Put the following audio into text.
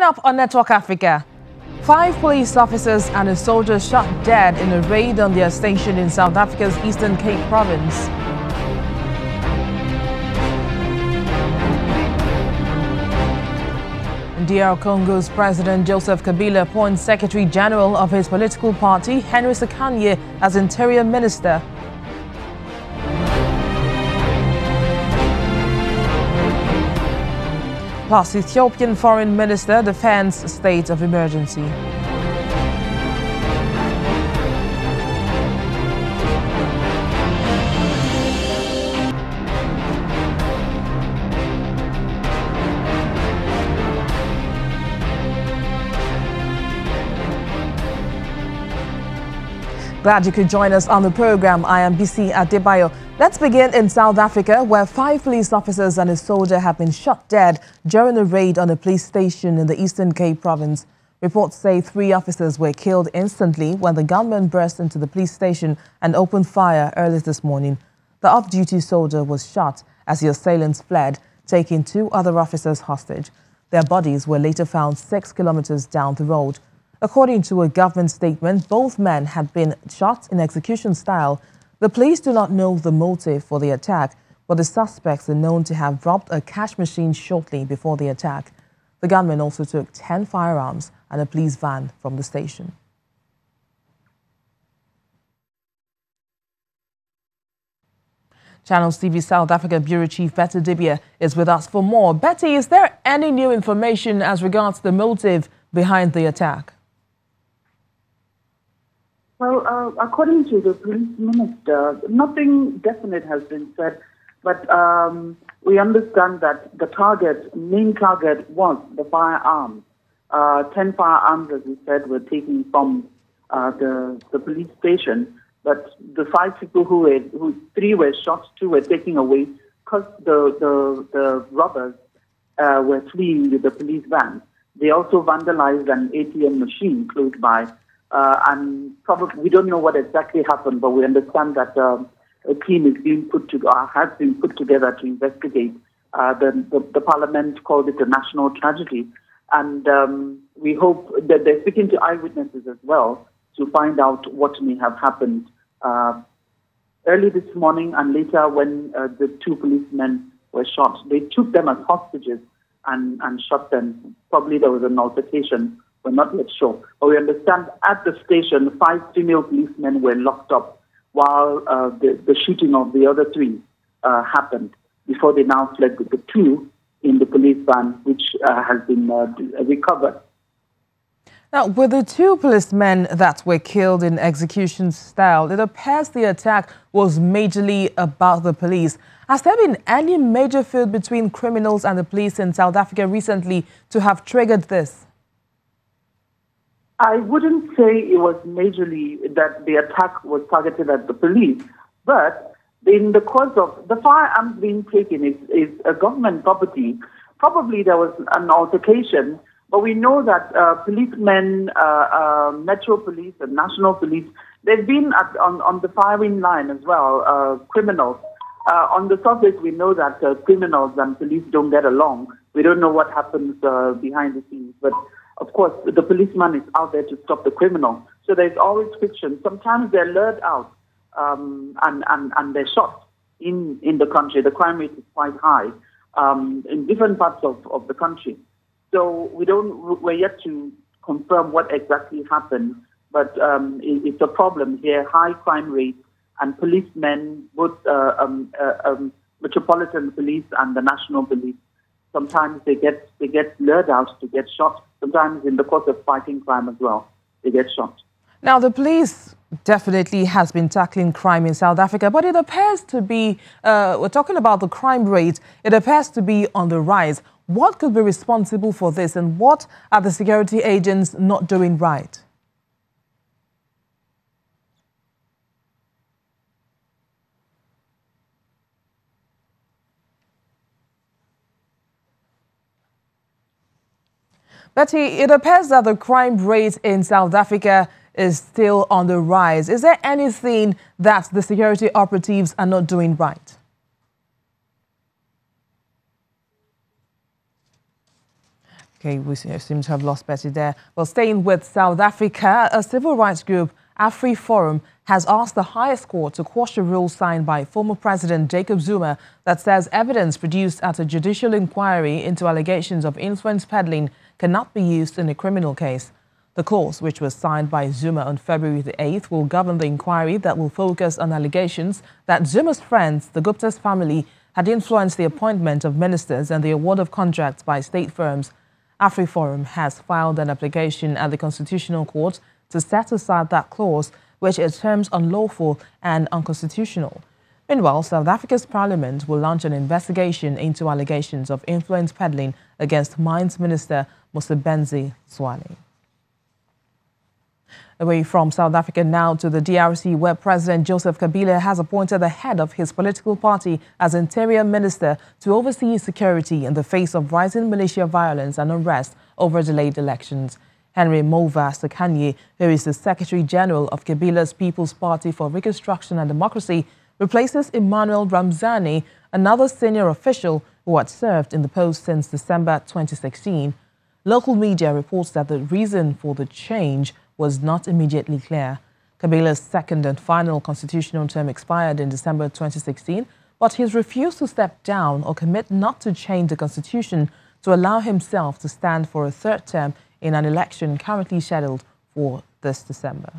Coming up on Network Africa, 5 police officers and a soldier shot dead in a raid on their station in South Africa's Eastern Cape province. DR Congo's President Joseph Kabila appoints Secretary General of his political party, Henry Sekanye, as Interior Minister. Plus, Ethiopian Foreign Minister defends state of emergency. Glad you could join us on the program. I am BC Adebayo. Let's begin in South Africa, where 5 police officers and a soldier have been shot dead during a raid on a police station in the Eastern Cape province. Reports say 3 officers were killed instantly when the gunmen burst into the police station and opened fire early this morning. The off-duty soldier was shot as the assailants fled, taking 2 other officers hostage. Their bodies were later found 6 kilometers down the road. According to a government statement, both men had been shot in execution style. The police do not know the motive for the attack, but the suspects are known to have robbed a cash machine shortly before the attack. The gunmen also took 10 firearms and a police van from the station. Channels TV South Africa Bureau Chief Betty Dibia is with us for more. Betty, is there any new information as regards the motive behind the attack? Well, according to the police minister, nothing definite has been said, but we understand that the main target was the firearms. 10 firearms, as we said, were taken from the police station, but the 5 people who 3 were shot, 2 were taken away because the robbers were fleeing with the police van. They also vandalized an ATM machine close by. And probably we don't know what exactly happened, but we understand that a team is being has been put together to investigate. The parliament called it a national tragedy, and we hope that they're speaking to eyewitnesses as well to find out what may have happened early this morning and later when the 2 policemen were shot. They took them as hostages and shot them. Probably there was an altercation. We're not yet sure. But we understand at the station, 5 female policemen were locked up while the shooting of the other 3 happened before they now fled with the 2 in the police van, which has been recovered. Now, with the 2 policemen that were killed in execution style, it appears the attack was majorly about the police. Has there been any major feud between criminals and the police in South Africa recently to have triggered this? I wouldn't say it was majorly that the attack was targeted at the police, but in the course of the firearms being taken is a government property. Probably there was an altercation, but we know that policemen, Metro Police and National Police, they've been on the firing line as well, criminals. On the surface, we know that criminals and police don't get along. We don't know what happens behind the scenes, but of course, the policeman is out there to stop the criminal. So there's always friction. Sometimes they're lured out and they're shot in the country. The crime rate is quite high in different parts of the country. So we're yet to confirm what exactly happened, but it's a problem here. High crime rate and policemen, both Metropolitan Police and the National Police, sometimes they get lured out to get shot. Sometimes in the course of fighting crime as well, they get shot. Now, the police definitely has been tackling crime in South Africa, but it appears to be, we're talking about the crime rate, it appears to be on the rise. What could be responsible for this, and what are the security agents not doing right? Betty, it appears that the crime rate in South Africa is still on the rise. Is there anything that the security operatives are not doing right? Okay, we seem to have lost Betty there. Well, staying with South Africa, a civil rights group, AfriForum, has asked the highest court to quash a rule signed by former President Jacob Zuma that says evidence produced at a judicial inquiry into allegations of influence peddling cannot be used in a criminal case. The course, which was signed by Zuma on February the 8th, will govern the inquiry that will focus on allegations that Zuma's friends, the Gupta's family, had influenced the appointment of ministers and the award of contracts by state firms. AfriForum has filed an application at the Constitutional Court to set aside that clause, which it terms unlawful and unconstitutional. Meanwhile, South Africa's parliament will launch an investigation into allegations of influence peddling against Mines Minister Mosebenzi Zwane. Away from South Africa now to the DRC, where President Joseph Kabila has appointed the head of his political party as Interior Minister to oversee security in the face of rising militia violence and unrest over delayed elections. Henry Mova Sakanye, who is the Secretary General of Kabila's People's Party for Reconstruction and Democracy, replaces Emmanuel Ramzani, another senior official who had served in the post since December 2016. Local media reports that the reason for the change was not immediately clear. Kabila's second and final constitutional term expired in December 2016, but he's refused to step down or commit not to change the constitution to allow himself to stand for a third term in an election currently scheduled for this December.